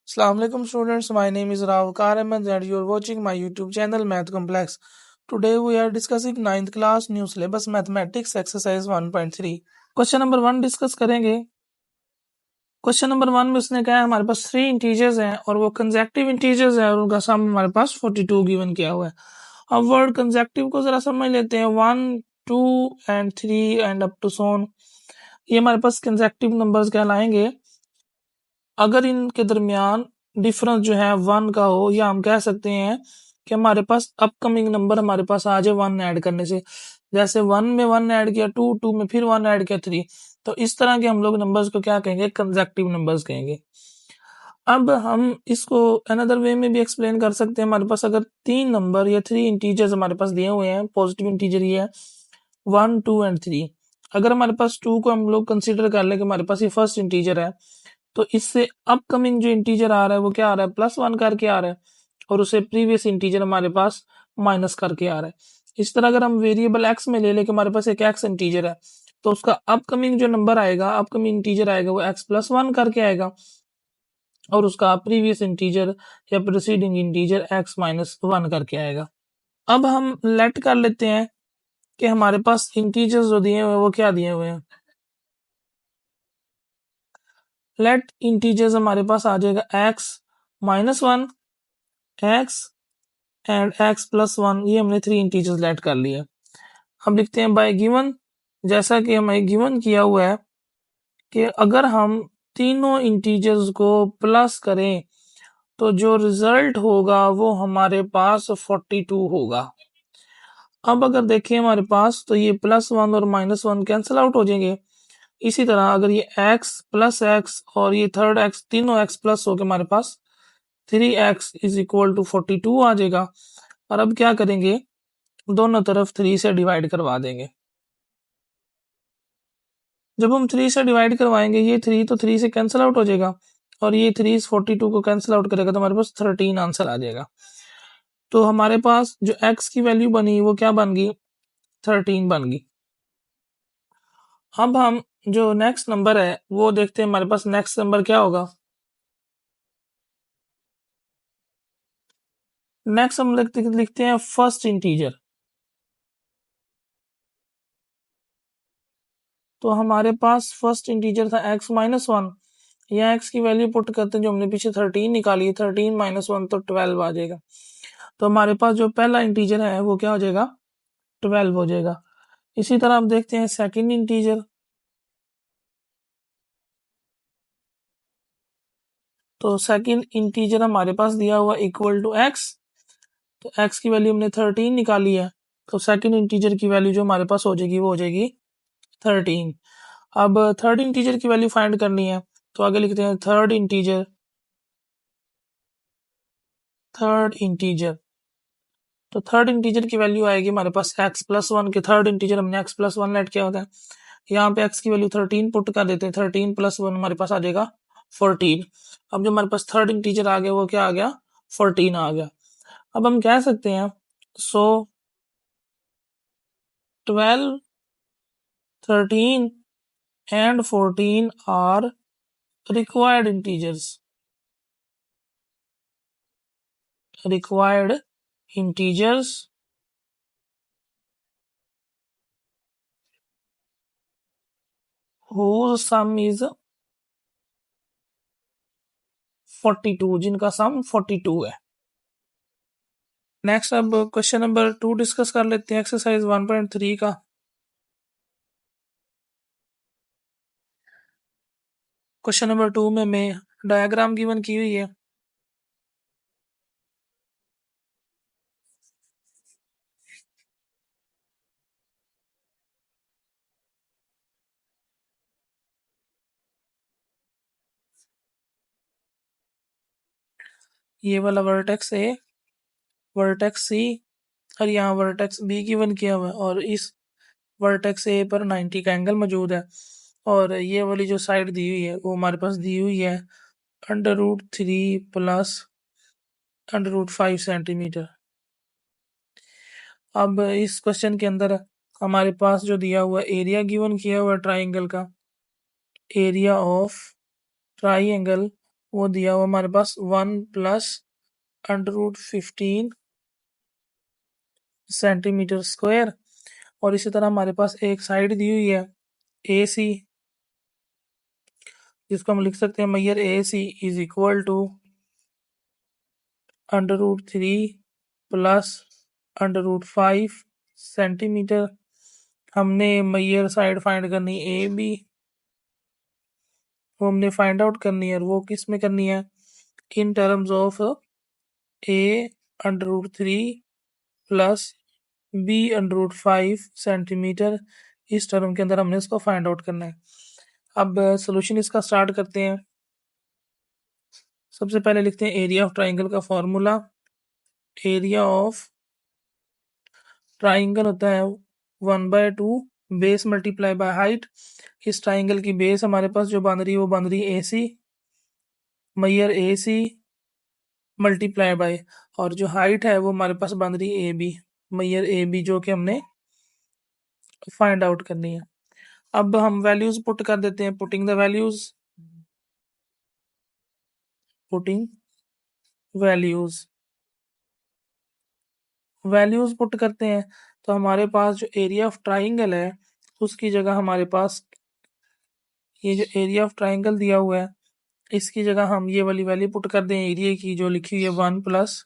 Assalamu alaikum students, my name is Ravkar Ahmed and you are watching my YouTube channel Math Complex. Today we are discussing 9th class new syllabus mathematics exercise 1.3. Question number 1 discuss करेंगे। Question number 1 में उसने कहा है हमारे पास 3 integers हैं और वो consecutive integers हैं और उनका सम हमारे पास 42 गिवन किया हुआ है। अब वर्ड कंसेक्टिव को जरा समझ लेते हैं। 1 2 and 3 and up to so on, ये हमारे पास कंसेक्टिव नंबर्स कहलाएंगे अगर इनके दरमियान डिफरेंस जो है 1 का हो, या हम कह सकते हैं कि हमारे पास अपकमिंग नंबर हमारे पास आ जाए 1 ऐड करने से। जैसे 1 में 1 ऐड किया, 2 में फिर 1 ऐड किया, 3। तो इस तरह के हम लोग नंबर्स को क्या कहेंगे? कंसेक्टिव नंबर्स कहेंगे। अब हम इसको अनदर वे में भी एक्सप्लेन कर सकते हैं। हमारे पास अगर 3 नंबर या 3 इंटीजर्स हमारे पास दिए हुए हैं, पॉजिटिव इंटीजर ये है 1 2 एंड 3। अगर हमारे पास 2 को हम लोग कंसीडर कर ले कि हमारे पास ये फर्स्ट इंटीजर है, तो इससे अपकमिंग जो इंटीजर आ रहा है वो क्या आ रहा है? +1 करके आ रहा है, और उसे प्रीवियस इंटीजर हमारे पास माइनस करके आ रहा है। इस तरह अगर हम वेरिएबल x में ले लें कि हमारे पास एक x इंटीजर है, तो उसका अपकमिंग जो नंबर आएगा, अपकमिंग इंटीजर आएगा, वो x+1 करके आएगा, और उसका प्रीवियस इंटीजर या प्रीसीडिंग इंटीजर x-1 करके आएगा। अब हम लेट कर लेते हैं कि हमारे पास इंटीजर्स जो दिए हुए हैं वो क्या दिए हुए हैं। लेट इंटीजर्स हमारे पास आ जाएगा x-1, x एंड x+1। ये हमने 3 इंटीजर्स लेट कर लिए। अब लिखते हैं बाय गिवन, जैसा कि हमें गिवन किया हुआ है कि अगर हम तीनों इंटीजर्स को प्लस करें तो जो रिजल्ट होगा वो हमारे पास 42 होगा। अब अगर देखें हमारे पास, तो ये +1 और -1 कैंसिल आउट हो जाएंगे। इसी तरह अगर ये x प्लस x और ये थर्ड x, तीनों x प्लस हो के हमारे पास 3x इज इक्वल टू 42 आ जाएगा। और अब क्या करेंगे? दोनों तरफ 3 से डिवाइड करवा देंगे। जब हम 3 से डिवाइड करवाएंगे, ये 3 तो 3 से कैंसिल आउट हो जाएगा, और ये 3 इस 42 को कैंसिल आउट करेगा, तो हमारे पास 13 आंसर आ जाएगा। तो हमारे पास जो x की वैल्यू बनी वो क्या बन गई? 13 बन गई। अब हम जो नेक्स्ट नंबर है वो देखते हैं, हमारे पास नेक्स्ट नंबर क्या होगा। नेक्स्ट हम लिखते हैं फर्स्ट इंटीजर। तो हमारे पास फर्स्ट इंटीजर था x-1। यहाँ x की वैल्यू पुट करते हैं, जो हमने पीछे 13 निकाली है, 13 - 1 तो 12 आ जाएगा। तो हमारे पास जो पहला इंटीजर है वो क्या हो जाएगा? 12 हो जाएगा। इसी तरह हम देखते हैं सेकंड इंटीजर। तो सेकंड इंटीजर हमारे पास दिया हुआ इक्वल टू x। तो x की वैल्यू हमने 13 निकाली है, तो सेकंड इंटीजर की वैल्यू जो हमारे पास हो जाएगी वो हो जाएगी 13। अब थर्ड इंटीजर की वैल्यू फाइंड करनी है, तो आगे लिखते हैं थर्ड इंटीजर। तो थर्ड इंटीजर की वैल्यू आएगी हमारे पास x+1 के थर्ड इंटीजर हमने x+1 लेट किया होता है। यहाँ पे x की वैल्यू 13 पुट कर देते हैं, 13 + 1 हमारे पास आ जाएगा 14। अब जो हमारे पास थर्ड इंटीजर आ गया वो क्या आ गया? 14 आ गया। अब हम कह सकते हैं सो 12, 13 and 14 are required integers whose sum is 42, जिनका सम 42 है। नेक्स्ट अब क्वेश्चन नंबर 2 डिस्कस कर लेते हैं, एक्सरसाइज 1.3 का। क्वेश्चन नंबर 2 में मैं डायग्राम गिवन की हुई है। ये वाला वर्टेक्स ए, वर्टेक्स सी और यहाँ वर्टेक्स बी गिवन किया हुआ है, और इस वर्टेक्स ए पर 90 का एंगल मौजूद है, और ये वाली जो साइड दी हुई है वो हमारे पास दी हुई है √3 प्लस √5 सेंटीमीटर। अब इस क्वेश्चन के अंदर हमारे पास जो दिया हुआ एरिया गिवन किया हुआ ट्राइंगल का, एरिया ऑफ ट्राइंगल वो दिया हुआ हमारे पास 1 प्लस √15 सेंटीमीटर स्क्वायर। और इसी तरह हमारे पास एक साइड दी हुई है ए सी, जिसको हम लिख सकते हैं मैयर A C is equal to √3 plus √5 centimetre. हमने मैयर साइड फाइंड करनी ए बी, वो हमने फाइंड आउट करनी है, और वो किस में करनी है, in terms of A √3 plus B √5 centimetre. इस टर्म के अंदर हमने इसको फाइंड आउट करना है। अब सोल्यूशन इसका स्टार्ट करते हैं। सबसे पहले लिखते हैं एरिया ऑफ ट्राइंगल का फॉर्मूला। एरिया ऑफ ट्राइंगल होता है 1/2 बेस मल्टीप्लाई बाय हाइट। इस ट्राइंगल की बेस हमारे पास जो बन रही है वो बन रही है ए सी, Maihar A C multiply by, और जो हाइट है वो हमारे पास बन रही है A B, Maihar A B, जो कि हमने फाइंड आउट करनी है। अब हम वैल्यूज पुट कर देते हैं। Putting the values, putting values, values put करते हैं। तो हमारे पास जो एरिया ऑफ ट्राइंगल है उसकी जगह हमारे पास ये जो एरिया ऑफ ट्राइंगल दिया हुआ है इसकी जगह हम ये वाली वैल्यू पुट कर दें एरिया की, जो लिखी हुई है 1 plus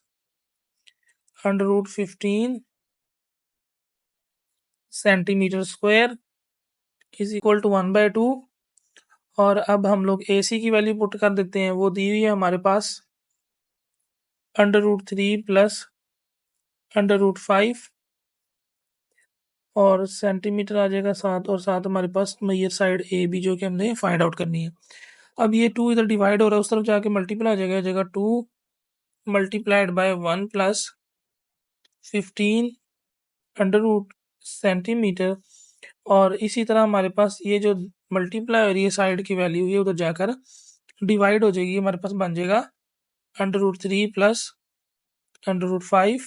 √15 centimetre square is equal to 1/2। और अब हम लोग ए सी की वैल्यू पुट कर देते हैं, वो दी हुई है हमारे पास √3 प्लस √5, और सेंटीमीटर आ जाएगा 7, और साथ हमारे पास मैयर साइड ए बी, जो कि हमने फाइंड आउट करनी है। अब ये 2 इधर डिवाइड हो रहा है, उस तरफ जाके मल्टीप्लाई आ जाएगा, जगह 2 मल्टीप्लाइड बाय 1 प्लस 15 √ सेंटीमीटर। और इसी तरह हमारे पास ये जो मल्टीप्लाई हो रही है साइड की वैल्यू, ये उधर जाकर डिवाइड हो जाएगी, हमारे पास बन जाएगा √3 plus √5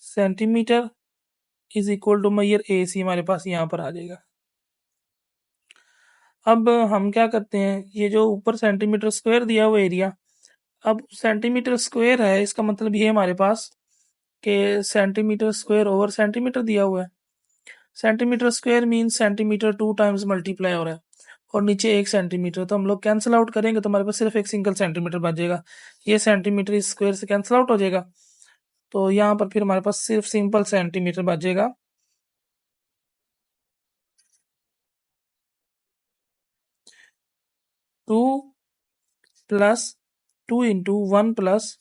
centimetre is equal to Maihar A C, हमारे पास यहाँ पर आ जाएगा। अब हम क्या करते हैं, ये जो ऊपर सेंटीमीटर स्क्वायर दिया हुआ एरिया, अब सेंटीमीटर स्क्वायर है, इसका मतलब ये हमारे पास कि सेंटीमीटर स्क्वायर ओवर सेंटीमीटर दिया हुआ है। Centimetre square mean centimetre 2 times multiply हो रहा है, और नीचे 1 सेंटीमीटर, तो हम लोग कैंसिल आउट करेंगे तो हमारे पास सिर्फ एक सिंगल सेंटीमीटर बचेगा। ये सेंटीमीटर इस स्क्वायर से कैंसिल आउट हो जाएगा, तो यहाँ पर फिर हमारे पास सिर्फ सिंपल सेंटीमीटर बचेगा। 2 प्लस 2 इंटू 1 प्लस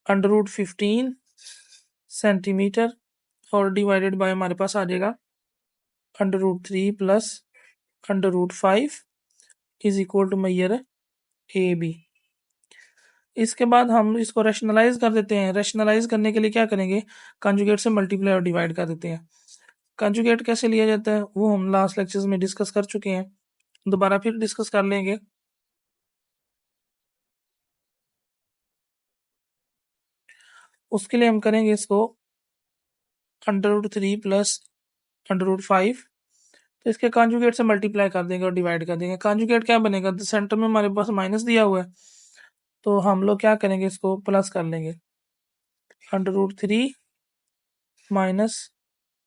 √15 सेंटीमीटर, और डिवाइडेड बाय हमारे पास आ जाएगा √3 plus √5 is equal to Maihar A B. इसके बाद हम इसको रैशनलाइज कर देते हैं। रैशनलाइज करने के लिए क्या करेंगे, कंजुगेट से मल्टीप्लाई और डिवाइड कर देते हैं। कंजुगेट कैसे लिया जाता है वो हम लास्ट लेक्चर्स में डिस्कस कर चुके हैं, दोबारा फिर डिस्कस कर लेंगे। उसके लिए हम करेंगे इसको √3 प्लस √5, तो इसके कॉन्जुगेट से मल्टीप्लाई कर देंगे और डिवाइड कर देंगे। कॉन्जुगेट क्या बनेगा, तो सेंटर में हमारे पास माइनस दिया हुआ है, तो हम लोग क्या करेंगे, इसको प्लस कर लेंगे। √3 minus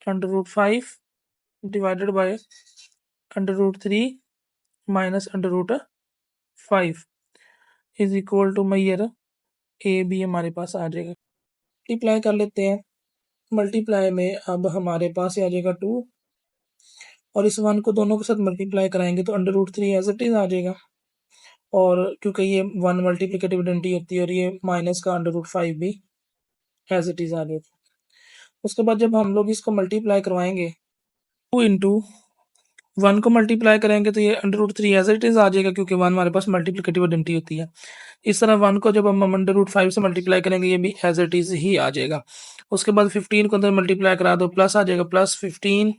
√5 divided by √3 minus √5 is equal to Maihar A B, हमारे पास आ जाएगा। मल्टीप्लाई कर लेते हैं। मल्टीप्लाई में अब हमारे पास आ जाएगा 2, और इस 1 को दोनों के साथ मल्टीप्लाई कराएंगे तो √3 एज इट इज आ जाएगा, और क्योंकि ये 1 मल्टीप्लिकेटिव आइडेंटिटी होती है, और ये माइनस का √5 भी एज इट इज आ जाएगा। उसके बाद जब हम लोग इसको मल्टीप्लाई करवाएंगे, 2 इंटू 1 को मल्टीप्लाई करेंगे तो ये √3 एज इट इज आ जाएगा, क्योंकि 1 हमारे पास मल्टीप्लिकेटिव आइडेंटिटी होती है। इस तरह 1 को जब हम √5 से मल्टीप्लाई करेंगे, ये भी एज इट इज ही आ जाएगा। उसके बाद 15 को अंदर मल्टीप्लाई करा दो, प्लस आ जाएगा, प्लस 15,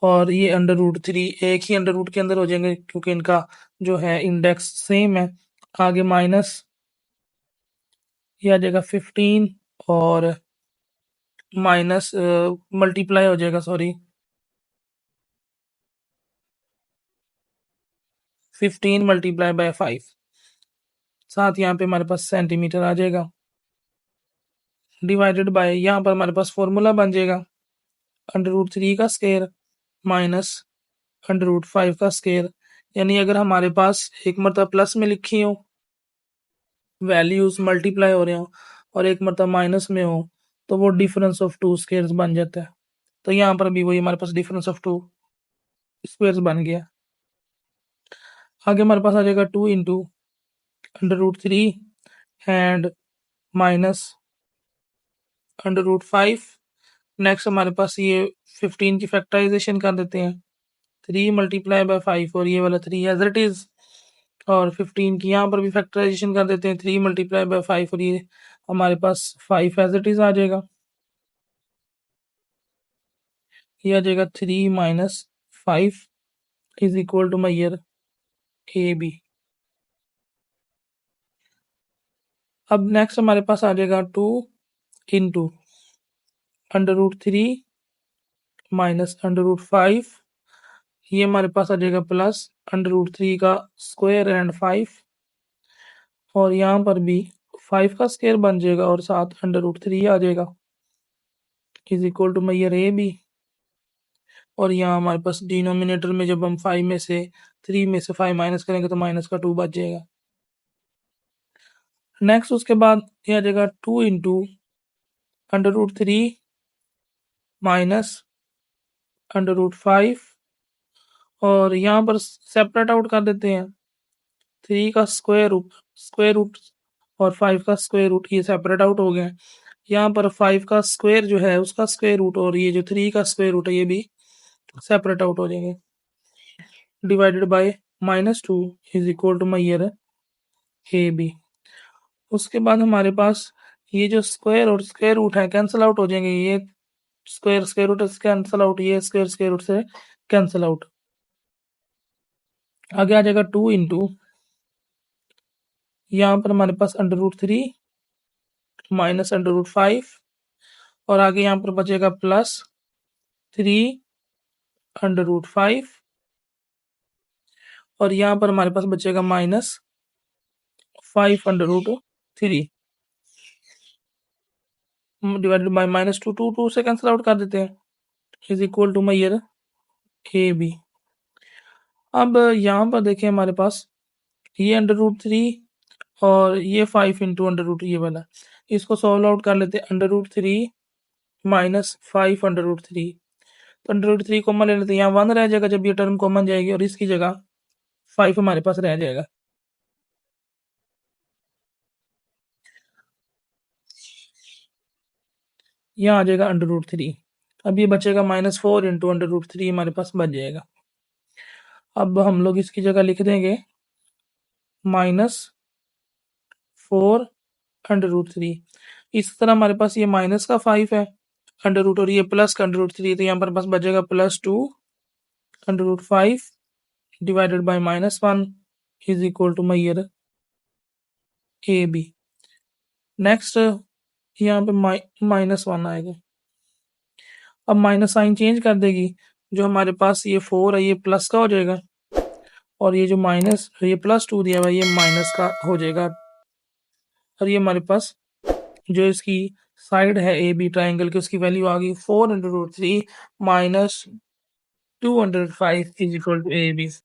और ये √3 एक ही अंडर रूट के अंदर हो जाएंगे, क्योंकि इनका जो है इंडेक्स सेम है। आगे माइनस, ये आ जाएगा 15, और माइनस मल्टीप्लाई हो जाएगा, सॉरी 15 मल्टीप्लाई बाय 5, साथ यहाँ पे हमारे पास सेंटीमीटर आ जाएगा, डिवाइडेड बाय यहाँ पर हमारे पास फॉर्मूला बन जाएगा √3 का स्क्वायर माइनस √5 का स्क्वायर। यानी अगर हमारे पास एक मरतबा प्लस में लिखी हो, वैल्यूज मल्टीप्लाई हो रहे हो, और एक मरतबा माइनस में हो, तो वो डिफरेंस ऑफ टू स्क्वायर्स बन जाता है। तो यहाँ पर भी वही हमारे पास डिफरेंस ऑफ टू स्क्वायर्स बन गया। आगे हमारे पास आ जाएगा 2 इंटू √3 एंड माइनस √5। नेक्स्ट हमारे पास ये 15 की फैक्टराइजेशन कर देते हैं, 3 मल्टीप्लाई बाय 5 और ये वाला 3 एज इट इज, और 15 की यहाँ पर भी फैक्टराइजेशन कर देते हैं, 3 मल्टीप्लाई बाय 5 और ये हमारे पास 5 एज इट इज आ जाएगा। ये आ जाएगा 3 minus 5 is equal to my year A B. अब नेक्स्ट हमारे पास आ जाएगा 2 इंटू √3 माइनस √5, ये हमारे पास आ जाएगा प्लस √3 का स्क्वायर एंड 5, और यहाँ पर भी 5 का स्क्वायर बन जाएगा और साथ √3 आ जाएगा is equal to my year A B. और यहाँ हमारे पास डिनोमिनेटर में जब हम 5 में से 3 में से 5 माइनस करेंगे तो माइनस का 2 बच जाएगा। नेक्स्ट उसके बाद ये आ जाएगा 2 इंटू √3 माइनस √5, और यहाँ पर सेपरेट आउट कर देते हैं, 3 का स्क्वायर रूट और 5 का स्क्वायर रूट ये सेपरेट आउट हो गए। यहाँ पर 5 का स्क्वायर जो है उसका स्क्वायर रूट और ये जो 3 का स्क्वायर रूट है ये भी सेपरेट आउट हो जाएंगे, divided by -2 is equal to my year A B. उसके बाद हमारे पास ये जो स्क्वायर और स्क्वायर रूट है कैंसिल आउट हो जाएंगे, ये स्क्वायर रूट से कैंसिल आउट, ये स्क्वायर रूट से कैंसिल आउट। आगे आ जाएगा 2 इंटू यहाँ पर हमारे पास √3 माइनस √5, और आगे यहाँ पर बचेगा प्लस 3 √5, और यहाँ पर हमारे पास बचेगा -5 √3 डिवाइडेड बाय -2, 2 से कैंसिल आउट कर देते हैं is equal to my year A B. अब यहाँ पर देखें हमारे पास ये √3 और ये 5 इंटू √, ये वाला, इसको सॉल्व आउट कर लेते हैं, √3 माइनस 5 √3, तो √3 कॉमन ले लेते हैं, यहाँ 1 रह जाएगा जब ये टर्म कॉमन जाएगी, और इसकी जगह 5 हमारे पास रह जाएगा। यहाँ आ जाएगा √3। अब ये बचेगा -4 इंटू √3 हमारे पास बच जाएगा। अब हम लोग इसकी जगह लिख देंगे -4 √3। इस तरह हमारे पास ये माइनस का 5 है √ और ये प्लस का √3, तो यहाँ पर पास बचेगा +2 √5 divided by -1 is equal to my year A B. Next यहाँ पे -1 आएगा। अब माइनस साइन चेंज कर देगी, जो हमारे पास ये 4 है ये प्लस का हो जाएगा, और ये जो ये +2 दिया हुआ है ये माइनस का हो जाएगा, और ये हमारे पास जो इसकी साइड है ए बी ट्राइंगल की उसकी वैल्यू आ गई 4 × √3 - 205 is equal to A B.